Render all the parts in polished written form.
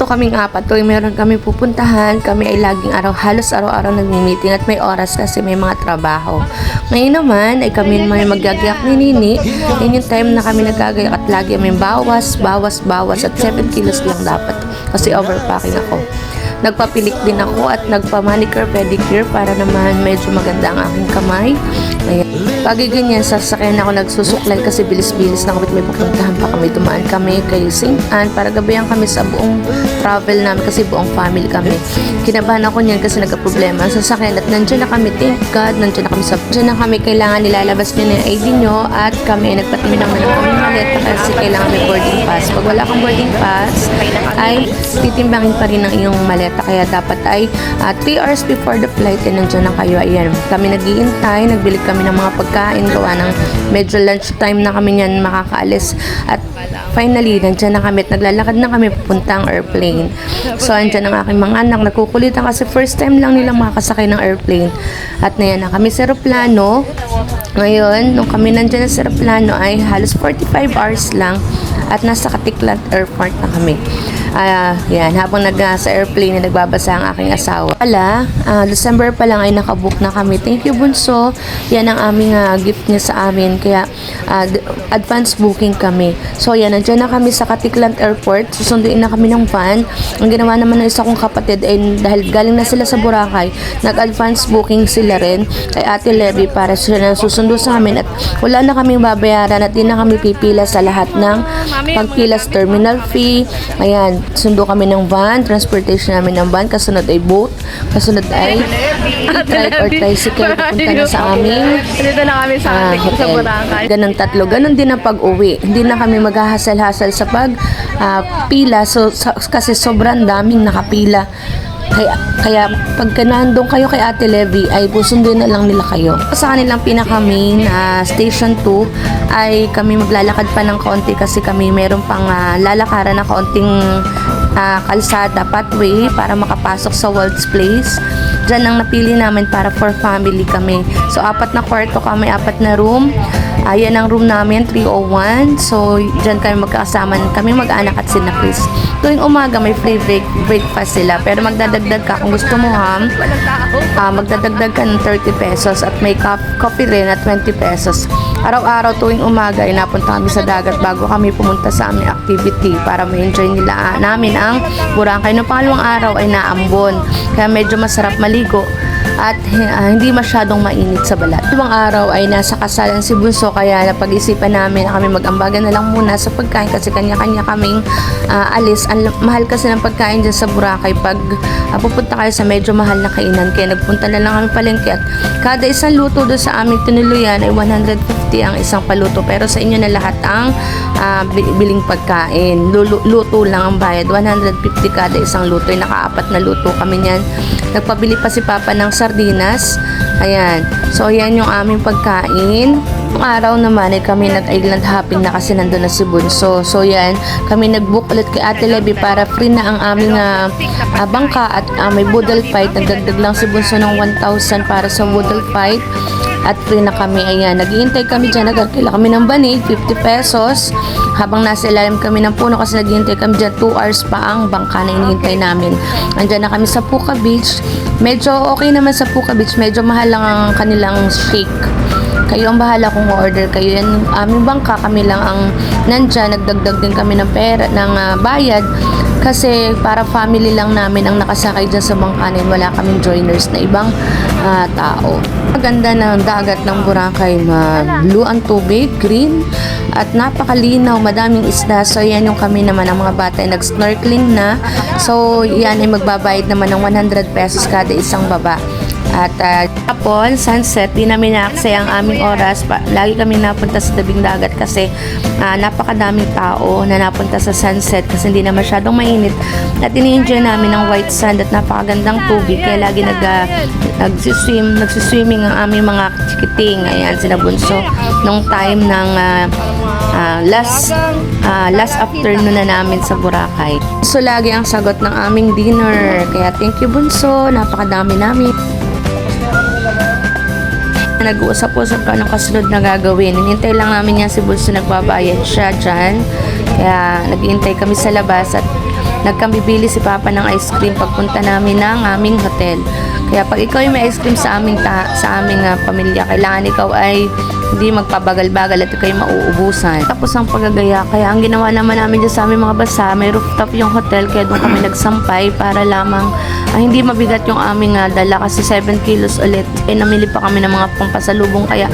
dito kaming apat, tuwing meron kami pupuntahan, kami ay laging halos araw-araw nagmi-meeting at may oras kasi may mga trabaho. Ngayon naman ay kami may magagayak ni Nini. Yan yung time na kami nagagayak at lagi may bawas at 7 kilos lang dapat kasi overpacking ako. Nagpapilik din ako at nagpa-manicure pedicure para naman medyo maganda ang aking kamay. Ayan. Pagi ganyan, sasakyan ako nagsusuklay kasi bilis-bilis na kapit may pupuntahan pa kami. Dumaan kami kay St. Anne para gabayan kami sa buong travel namin kasi buong family kami. Kinabahan ako niyan kasi nagka-problema sa sasakyan at nandiyan na kami, thank God, nandiyan na kami nandiyan na kami, kailangan nilalabas niyo na yung ID nyo at kami ay nagpatimbang na lang kami maleta kasi kailangan may boarding pass. Pag wala kang boarding pass ay titimbangin pa rin ang iyong maleta kaya dapat ay 3 hours before the flight ay nandiyan na kayo. Ayan, kami nag-iintay, nagbili kami ng mga pagkain, gawa ng medyo lunch time na kami niyan makakaalis at finally, nandiyan na kami at naglalakad na kami papuntang airplane. So, andyan ang aking mga anak, nagkukulitan kasi first time lang nilang makakasakay ng airplane. At nayan na kami sa aeroplano. Ngayon, nung kami nandiyan na sa aeroplano ay halos 45 hours lang at nasa Katiklan Airport na kami. Yan, habang sa airplane na nagbabasa ang aking asawa. December pa lang ay nakabook na kami. Thank you, Bunso. Yan ang aming gift niya sa amin. Kaya, advance booking kami. So, yan, nandiyan na kami sa Katiklan Airport. Susunduin na kami ng van. Ang ginawa naman ng isa kong kapatid ay dahil galing na sila sa Boracay, nag-advance booking sila rin kay Ate Levy para sila na susundo sa amin at wala na kaming babayaran at di na kami pipila sa lahat ng pagpila sa terminal fee. Ayan, sundo kami ng van, transportation namin ng van, kasunod ay boat, kasunod ay e-trike or tricycle papunta na sa aming dito na kami sa Boracay. Ganun tatlo. Ganun din ang pag-uwi. Hindi na kami maghahasal-hasal sa pila kasi sobrang daming nakapila. Kaya pagka nandun kayo kay Ate Levy ay pusunduin na lang nila kayo. Sa kanilang pinaka-main station 2 ay kami maglalakad pa ng konti kasi kami meron pang lalakaran na kaunting kalsada, pathway para makapasok sa Waltz Place. Diyan ang napili namin para for family kami. So 4 na kwarto kami, 4 na room. Ayan ang room namin, 301. So, dyan kami magkakasama. Kami mag-anak at sina Chris. Tuwing umaga, may free breakfast sila. Pero magdadagdag ka kung gusto mo, magdadagdag ka ng 30 pesos at may coffee rin at 20 pesos. Araw-araw tuwing umaga, napunta kami sa dagat bago kami pumunta sa aming activity para ma-enjoy namin ang Boracay. Noong pangalawang araw ay naambon. Kaya medyo masarap maligo at hindi masyadong mainit sa balat. Ibang araw ay nasa kasalan si Bunso kaya napag-isipan namin na kami mag-ambagan na lang muna sa pagkain kasi kanya-kanya kaming alis. Mahal kasi ng pagkain dyan sa Boracay pag pupunta kayo sa medyo mahal na kainan kaya nagpunta na lang kami palengke at kada isang luto doon sa aming tinuluyan ay 150 ang isang paluto pero sa inyo na lahat ang biling pagkain. Luto lang ang bayad, 150 kada isang luto. Naka-4 na luto kami niyan. Nagpabili pa si Papa ng sardinas. Ayan. So, ayan yung aming pagkain. Yung araw naman ay kami nag-island hopping na kasi nandun na si Bunso. So, yan. Kami nag-book ulit kay Ate Levy para free na ang aming bangka at may boodle fight. Nagdagdag lang si Bunso ng 1,000 para sa boodle fight. At free na kami. Ayan. Naghihintay kami dyan. Nagkakila kami ng banig, 50 pesos. Habang nasa ilalim kami ng puno kasi naghihintay kami dyan. 2 hours pa ang bangka na inihintay namin. Andyan na kami sa Puka Beach. Medyo okay naman sa Puka Beach. Medyo mahal lang ang kanilang shake. Kayo ang bahala kung order kayo. Yan, aming bangka, kami lang ang nandyan. Nagdagdag din kami ng pera, ng bayad. Kasi para family lang namin ang nakasakay dyan sa bangka na wala kaming joiners na ibang tao. Maganda ng dagat ng Boracay, blue ang tubig, green, at napakalinaw, madaming isda. So yan yung kami naman, ang mga bata ay nag-snorkeling na. So yan ay magbabayad naman ng 100 pesos kada isang baba. At tapon, sunset, di namin naaksaya ang aming oras. Lagi kami napunta sa tabing dagat kasi napakadaming tao na napunta sa sunset kasi hindi na masyadong mainit. At ini-enjoy namin ang white sand at napakagandang tubig. Kaya lagi nagsiswimming ang aming mga chikiting. Ayan, sila Bunso. Nung time ng last afternoon na namin sa Boracay. So, lagi ang sagot ng aming dinner. Kaya thank you, Bunso. Napakadami namin. Nag-uusap-usap ka ng kasunod na gagawin. Hinintay lang namin yan si Bunso, nagbabayad siya dyan. Kaya naghihintay kami sa labas at nagkambibili si Papa ng ice cream pagpunta namin ng aming hotel. Kaya pag ikaw ay may ice cream sa aming pamilya, kailangan ikaw ay hindi magpabagal-bagal at ikaw ay mauubusan. Tapos ang paggagaya, kaya ang ginawa naman namin dyan sa aming mga basa, may rooftop yung hotel, kaya doon kami nagsampay para lamang hindi mabigat yung aming dala kasi 7 kilos ulit. Namili pa kami ng mga pampasalubong kaya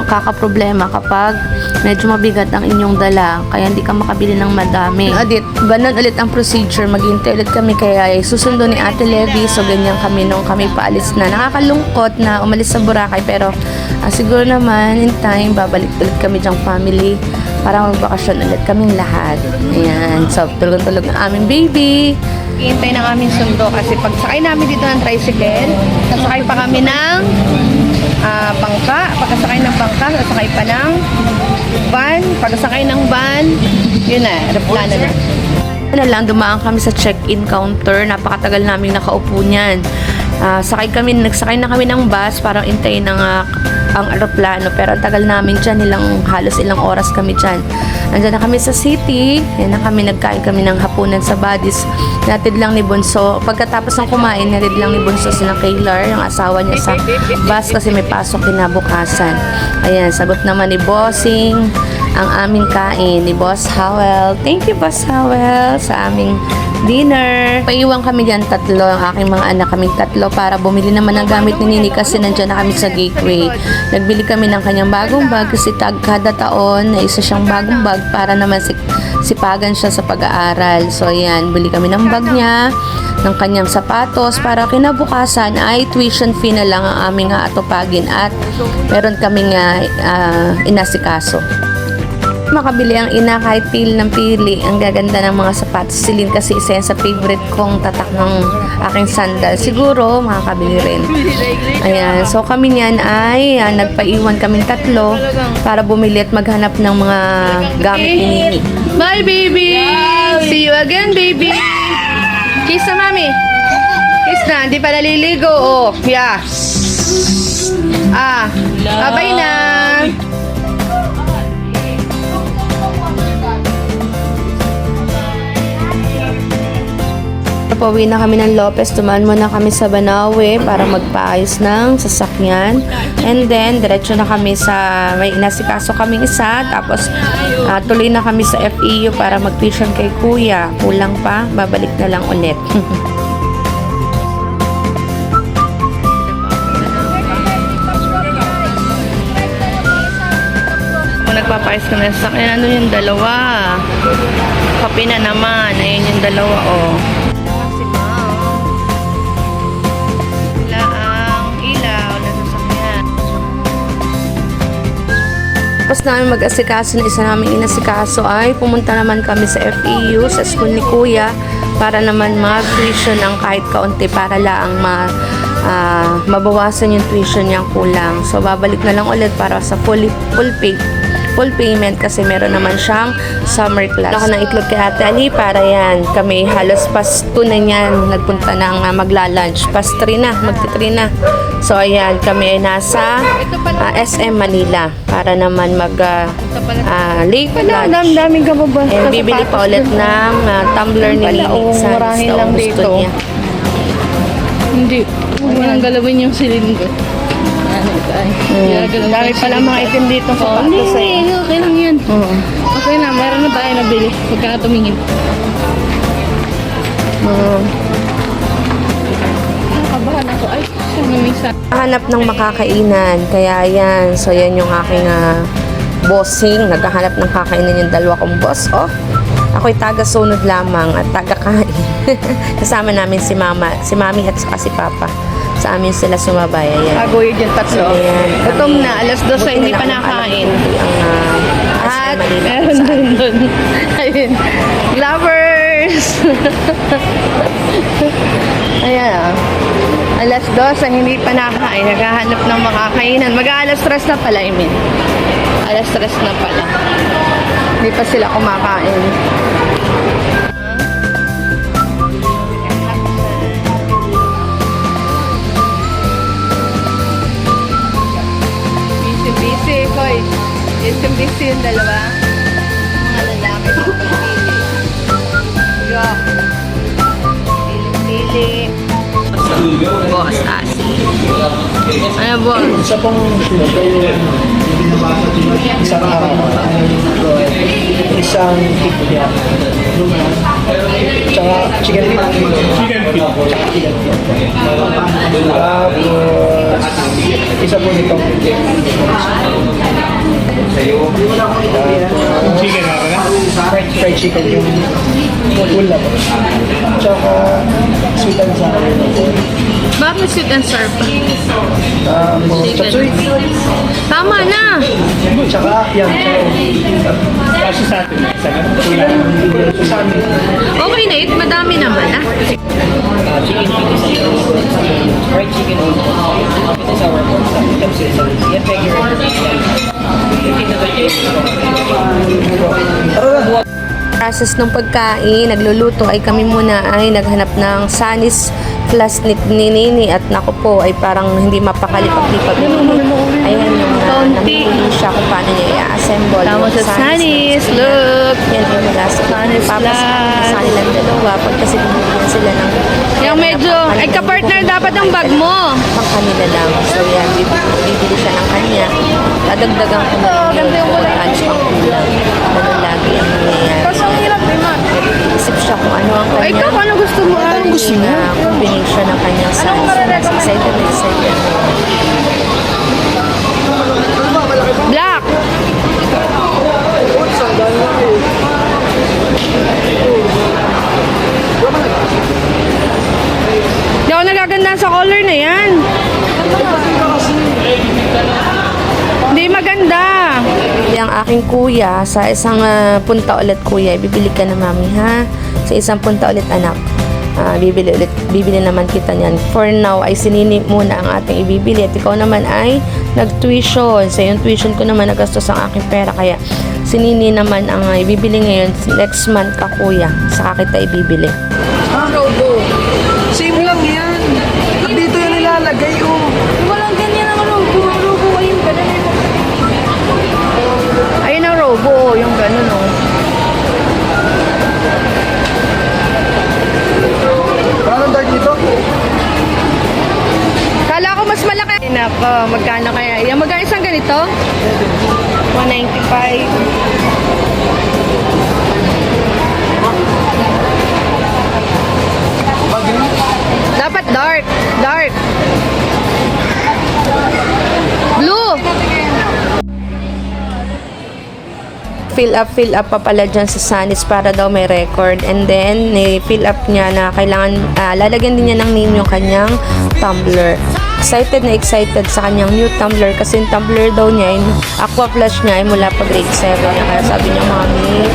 kakaproblema kapag medyo mabigat ang inyong dala, kaya hindi ka makabili ng madami. Adit, ganun ulit ang procedure, maghintay ulit kami kaya susundo ni Ate Levi, so ganyan kami nung kami paalis na. Nakakalungkot na umalis sa Boracay pero siguro naman in time babalik ulit kami dyang family para magbakasyon ulit kaming lahat. Ayan, so tulog-tulog ang aming baby. Hintay ng aming sundo kasi pagsakay namin dito ng tricycle, nasakay pa kami ng bangka. Pagkasakay ng bangka, nasakay pa ng van. Pagkasakay ng van, yun na, aeroplano na. Ano lang, dumaan kami sa check-in counter. Napakatagal namin nakaupo niyan. Nagsakay na kami ng bus para intayin ang aeroplano. Pero ang tagal namin dyan, halos ilang oras kami dyan. Andyan na kami sa city. Yan na kami, nagkain kami ng hapunan sa Buddies. Natid lang ni Bunso. Pagkatapos ng kumain, natid lang ni Bunso sila Kaylar, yung asawa niya sa bus kasi may pasok kinabukasan. Ayan, sagot naman ni Bossing ang aming kain ni Boss Howell. Thank you, Boss Howell, sa aming dinner. Paiwan kami dyan tatlo, ang aking mga anak kaming tatlo para bumili naman ng gamit ni Nini kasi nandyan na kami sa Gateway. Nagbili kami ng kanyang bagong bag kasi kada taon na isa siyang bagong bag para naman sipagan siya sa pag-aaral. So ayan, bili kami ng bag niya, ng kanyang sapatos para kinabukasan ay tuition fee na lang ang aming atupagin at meron kaming inasikaso. Makabili ang ina kahit pili ng pili. Ang gaganda ng mga sapatos. Silin kasi isa yan sa favorite kong tatak ng aking sandal. Siguro makakabili rin. Ayan. So kami niyan ay nagpaiwan kaming tatlo para bumili at maghanap ng mga gamit ni Nini. Bye, baby! See you again, baby! Kiss na, mami! Kiss na, hindi pa naliligo. Oh, yeah. Bye na! Pauwi na kami ng Lopez, tumaan muna kami sa Banawe para magpaayos ng sasakyan. And then, diretso na kami may inasikaso kaming isa. Tapos, tuloy na kami sa FEU para mag-tuition kay Kuya. Kulang pa, babalik na lang ulit. Kung nagpapayos ka na sa sasakyan, ano yung dalawa? Kape na naman. Ayun yung dalawa, oh. Tapos namin mag-asikaso na isa namin inasikaso ay pumunta naman kami sa FEU, sa school ni Kuya para naman mag-tuition ng kahit kaunti para lang mabawasan yung tuition niyang kulang. So babalik na lang ulit para sa full payment kasi meron naman siyang summer class. Ako ng itlog kay Ate Ali para yan. Kami halos past 2 na yan. Nagpunta ng magla-lunch. Past 3 na. Magti-3 na. So ayan, kami ay nasa SM Manila para naman late lunch. Daming kababas. And bibili pa ulit ng tumbler ni Lili sa murahin lang gusto dito. niya. Hindi. Huwag mo nang galawin yung silindro. Dami pala mga itim dito sa patos. Hindi, okay lang yan. Okay na, meron na tayo nabili. Huwag ka na tumingin. Nakabahan ako. Ay, siya namisa. Hanap ng makakainan. Kaya yan. So yan yung aking bossing. Naghahanap ng kakainan yung dalawa kong boss. Oh, ako'y taga-sunod lamang at taga-kain. Kasama namin si Mami at saka si Papa. Sa amin sila sumabay. Ayan. Agoy dyan tatlo. Ayan. Gutom na, alas 12 hindi pa nakain. At meron din doon. Ayun. Lovers! Ayan. Alas 12 hindi pa nakain. Naghahanap ng makakainan. Mag-aalas 3 na pala, I mean. Alas 3 na pala. Hindi pa sila kumakain. Busy, hoy. Busy yung dalawa. Mga lalaki sa pagpili. Yeah. pili. Boss Asi. Ano boss? Isa pong isang araw. Isang tikya. Tsaka chicken feet. Chicken feet. Tapos isa po nito. Chicken nga pala? Fried chicken yung ulam. Tsaka sweet and sour. Bakit sweet and sour pa? Chapsuy. Tama na! Tsaka yan. Kasi sa atin. Sa amin. Okay na it, madami naman ah. Chicken feet is fried chicken with sour pork, chapsuy, yan regular. Process ng pagkain, nagluluto ay kami muna ay naghanap ng Sunny's Plus ni Nini at naku po ay parang hindi mapakalipat-lipat. Ayan yung Kaunti. namili siya kung paano niya i-assemble. Tama yung sa Sunny's, look! Yan ay mula sa Sunny's Plus. sa nilang dalawa pag kasi bumibigyan sila ng Yung medyo, ay ka-partner dapat ang bag mo. pang kanila lang. So yan, bibili siya ng kanya. Dadagdagan ko na rin yung lunch pang kulang. Ganun lagi ang nangyayari. ang hirap, Isip siya kung ano ang Ay, kanya. ikaw, ano gusto mo? Anong gusto mo? Na combination ng kanyang size. Excited na excited. Black! Hindi ako nagaganda sa color na yan. Hindi maganda. Yung aking kuya, sa isang punta ulit kuya, bibili ka na mami ha. Sa isang punta ulit anak. Bibili naman kita niyan. For now ay sinini muna ang ating ibibili at ikaw naman ay nag-tuition. Sa yung tuition ko naman nagastos ang aking pera kaya sinini naman ang ibibili ngayon next month ka kuya. Saka kita ibibili. Robo. Same lang yan. Dito yan nilalagay oh. Walang ganyan ang robo. Robo ay yung ganun. Ayun ang robo. Yung ganun oh. Anong dark nito? Kala ko mas malaki. Nako, magkano kaya? Yung magkano isang ganito? 195. Dapat dark. Dark. Blue. Fill up pa pala dyan sa Sunny's para daw may record. And then, fill up niya na kailangan, lalagyan din niya ng name yung kanyang tumbler. Excited na excited sa kanyang new tumbler kasi yung tumbler daw niya, yung aqua flash niya ay mula pa grade 7. Kaya sabi niya, mami,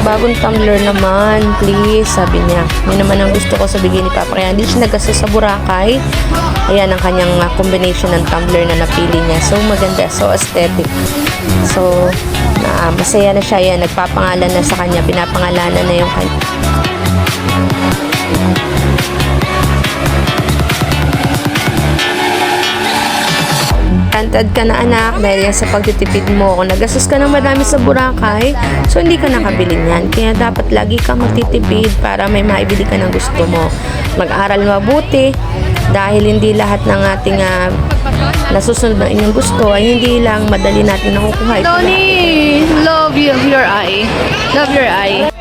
bagong tumbler naman, please, sabi niya. Yun naman ang gusto ko sabihin ni Papa. Kaya hindi siya nagkasa sa Boracay. Ayan ang kanyang combination ng tumbler na napili niya. So, maganda. So, aesthetic. So, masaya na siya. Yan, nagpapangalan na sa kanya. Pinapangalanan na yung kanya. Tantad ka na anak dahil yan sa pagtitipid mo. Kung nagastos ka ng marami sa Boracay, so hindi ka nakabili niyan. Kaya dapat lagi kang magtitipid para may maibili ka ng gusto mo. Mag-aral mabuti dahil hindi lahat ng ating nasusunod na inyong gusto ay hindi lang madali natin nakukuha. Tony, love your eye. Love your eye.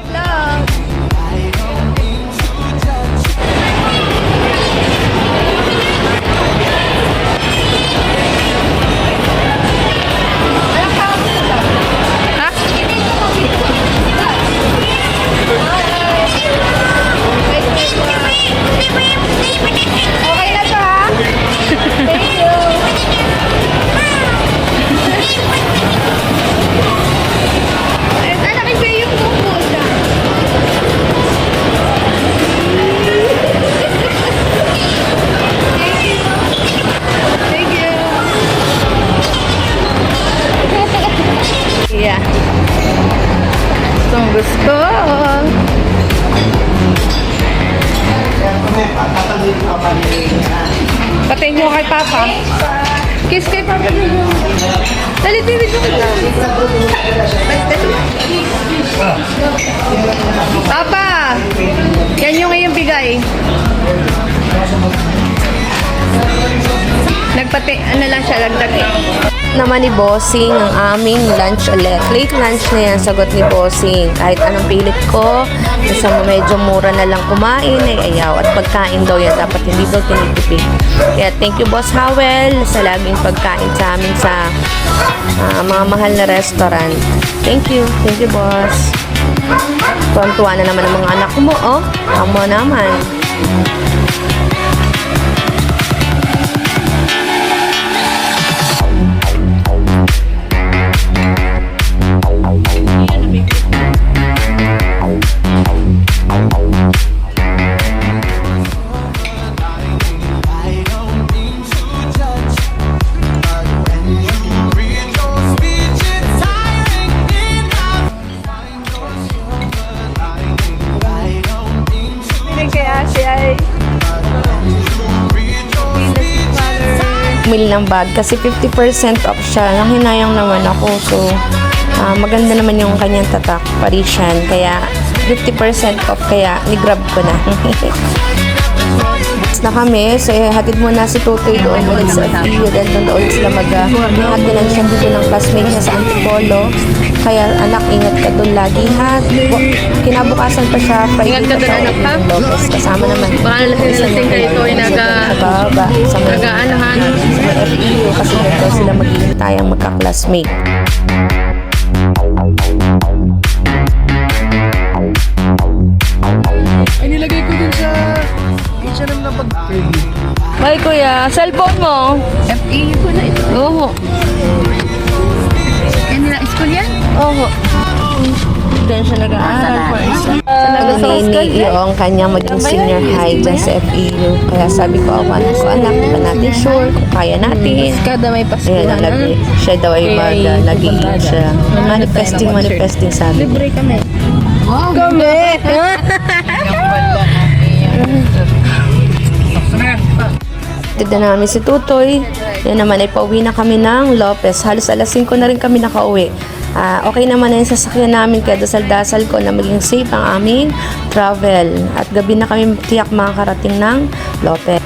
Okay na to ha? Thank you. Anak, iba yung pupunta. Thank you. Thank you. Yeah. Itong gusto. Patayin mo kay Papa. Kiss kay Papa. Dali, tibig mo. Papa! Yan yung iyong bigay. naman ni Bossing ang aming lunch ulit. Late lunch na yan, sagot ni Bossing. Kahit anong pilit ko, basta medyo mura na lang kumain, ay ayaw. At pagkain daw yan, dapat hindi daw tinitipid. Kaya thank you, Boss Howell, sa laging pagkain sa amin sa mga mahal na restaurant. Thank you, boss. Tuwan-tuwa na naman ang mga anak mo, oh. Amo naman. Mil ng bag kasi 50% off siya. Nanghinayang naman ako. So, maganda naman yung kanyang tatak, Parisian. Kaya, 50% off. Kaya, ni-grab ko na. Na kami, so hatid muna si Tutoy doon ulit sa FEU, then doon ulit sila hatinan siya dito ng classmate niya sa Antipolo. Kaya anak, ingat ka doon lagi ha. Kinabukasan pa siya, Ingat ka doon, anak, ha? Lopez. Kasama naman. Baka lasing kayo ito ay sa nag-aanahan. FEU kasi doon sila maghihintay ang magka-classmate. Ay, nilagay ko dun sa H&M na pag-preview. Bye kuya, cellphone mo? FEU ko na ito. Oo. Yan nila, school yan? Oo. Then siya nag-aaral for isa. Hinihingi yung kanyang maging senior high dyan sa FEU. Kaya sabi ko, anak, di ba natin sure kung kaya natin. Kada may Pasko Ayan, siya daw ay nag-iingat siya. Manifesting sabi. Libre kami. Wow! Kami! Tida namin si Tutoy. Yan naman ay pauwi na kami ng Lopez. Halos alas 5 na rin kami nakauwi. Okay naman na yung sasakyan namin, kaya dasal-dasal ko na maging safe ang aming travel. At gabi na kami tiyak makakarating ng Lopez.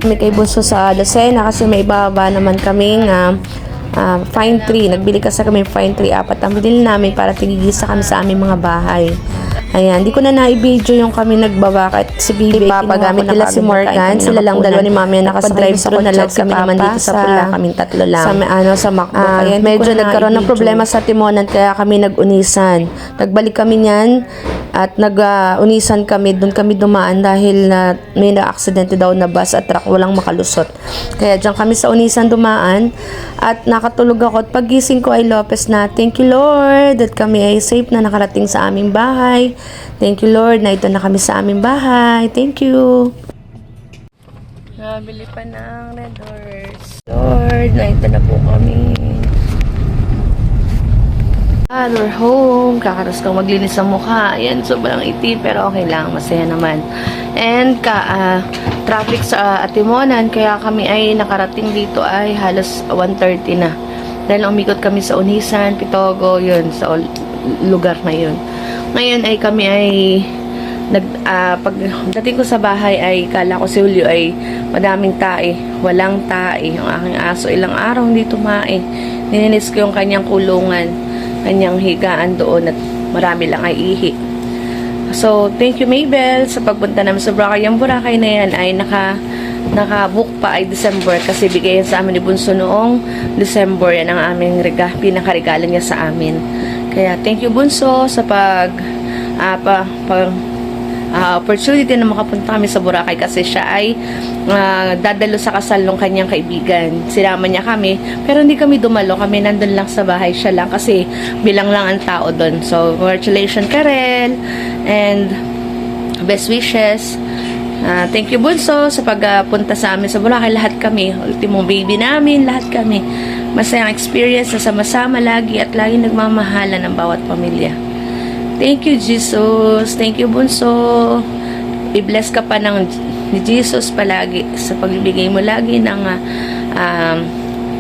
Kami kay Bunso sa Lucena kasi may ibaba naman kaming fine tree. Nagbili kasi kami fine tree, 4 ang binili namin para tigigisa kami sa aming mga bahay. Ayan, di ko na na-video yung kami nagbaba kahit si Bibi, papagamit nila si Morgan, sila lang dalawa ni Mami na naka-drive sa na lang kami naman dito sa Pula, kaming tatlo lang. Sa MacBook. Ayan, medyo nagkaroon ng problema sa timonan kaya kami nag-unisan. Nagbalik kami niyan at nag-unisan kami, doon kami dumaan dahil may na-aksidente daw na bus at truck, walang makalusot. Kaya diyan kami sa unisan dumaan at nakatulog ako at pagising ko ay Lopez na. Thank you Lord at kami ay safe na nakarating sa aming bahay. Thank you Lord na ito na kami sa aming bahay. Thank you. Nabili pa ng Red Horse. Lord, na ito na po kami. We're home. Kakaros kang maglinis sa mukha. Ayan, sobrang itim pero okay lang. Masaya naman. And traffic sa Atimonan kaya kami ay nakarating dito ay halos 1:30 na. Dahil umikot kami sa Unisan, Pitogo, yun, sa lugar na yun. Ngayon ay kami ay pagdating ko sa bahay ay kala ko si Julio ay madaming tae. Walang tae. Yung aking aso ilang araw hindi tumae. Nininis ko yung kanyang kulungan, kanyang higaan doon at marami lang ay ihi. So, thank you Maybell sa pagpunta namin sa Boracay. Yung Boracay na yan ay naka-book pa ay December kasi bigay sa amin ni Bunso noong December. Yan ang aming pinakaregalo niya sa amin. Kaya thank you Bunso sa opportunity na makapunta kami sa Boracay kasi siya ay dadalo sa kasal ng kanyang kaibigan. Sinama niya kami pero hindi kami dumalo. Kami nandun lang sa bahay, siya lang kasi bilang lang ang tao doon. So congratulations Karel and best wishes. Thank you Bunso sa pagpunta sa amin sa Boracay. Lahat kami, ultimong baby namin, lahat kami. Masayang experience na sama-sama lagi at lagi nagmamahalan ng bawat pamilya. Thank you Jesus. Thank you Bunso. I-bless ka pa ni Jesus palagi sa pagbibigay mo lagi ng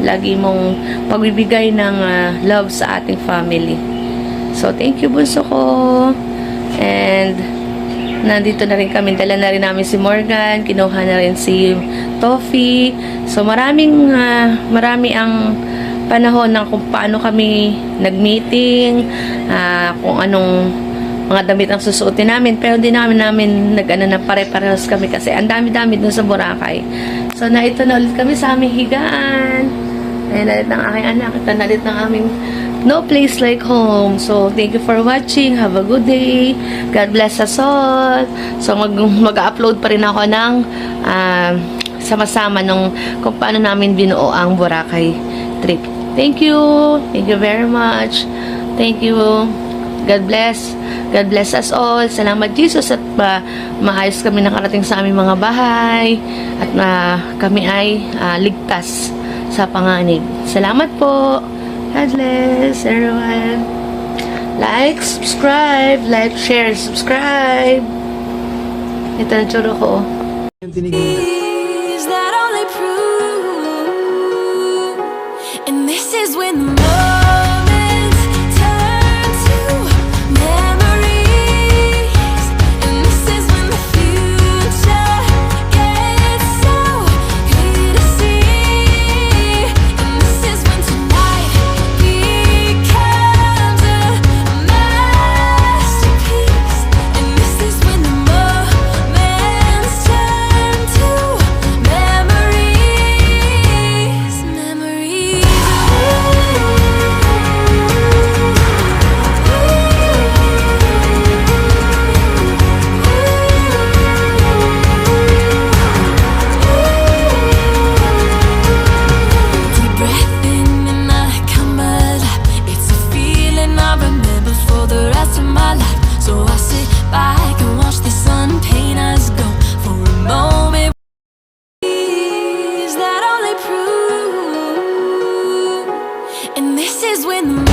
lagi mong pagbibigay ng love sa ating family. So thank you Bunso ko. And nandito na rin kami, dala na rin namin si Morgan, kinuha na rin si Toffee. So marami ang panahon ng kung paano kami nag-meeting, kung anong mga damit ang susuotin namin, pero di namin nag-ano na pare-parehas kami kasi ang dami-dami dun sa Boracay. So na ito na ulit kami sa aming higaan. Ayan na ulit ng aking anak, ito na ulit ng aming no place like home. So, thank you for watching. Have a good day. God bless us all. So, mag-upload pa rin ako ng sama-sama nung kung paano namin binuo ang Boracay trip. Thank you. Thank you very much. Thank you. God bless. God bless us all. Salamat, Jesus, at maayos kami nakarating sa aming mga bahay at kami ay ligtas sa panganib. Salamat po. God bless everyone. Like, subscribe, share, subscribe. Ito na tsuro ko. Is that only prove? And this is when the moments turn to memories. And this is when the future gets so clear to see. And this is when tonight becomes a masterpiece. And this is when the moments turn to memories. Memories. Deep breath in and I come alive. It's a feeling I remember for the rest of my life. So I sit back and watch the sun paint us go for a moment. Is that only proof? And this is when the